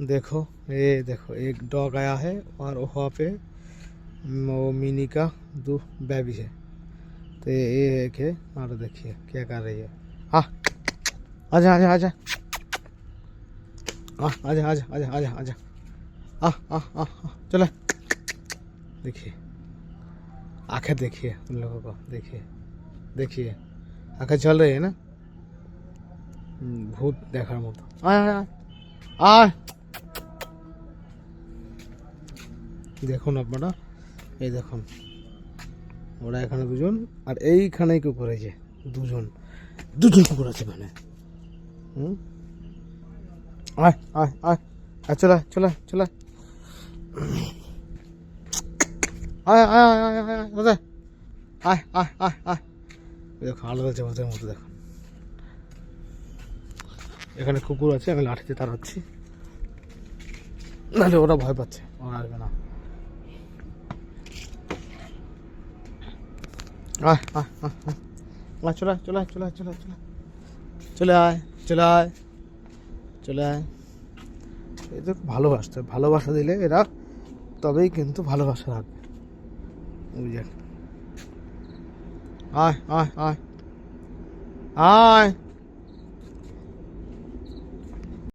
देखो ये देखो एक डॉग आया है और वहाँ पे वो मिनी का दो बेबी है। तो ये एक है और देखिए क्या कर रही है। हाँ आजा आजा आजा आजा आजा आजा आजा आजा चलो। देखिए आंखें देखिए उन लोगों को, देखिए देखिए आंखें चल रही है ना, भूत देखार मতো। आय आय দেখুন আপনারা, এই দেখুন ওরা এখানে দুজন আর এইখানেই কুকুর, এই যে দুজন কুকুর আছে এখানে। আয় আয় আয় আয় চলে চলে চলে আয় আয় আয় আয় আয় দাদা আয় আয় আয় আয়। দেখো আলাদা জগতের মতো। দেখুন এখানে কুকুর আছে, আমি লাঠিতে তাড়াচ্ছি, নাহলে ওরা ভয় পাচ্ছে, ওরা আসবে না। আয় আয় আয় আয় চলে চলে চলে চলে চলে চলে আয় চলে আয় চলে আয়। এদের ভালোবাসতে, ভালোবাসা দিলে এরা তবেই কিন্তু ভালোবাসা রাখবে, বুঝলেন। আয় আয় আয় আয়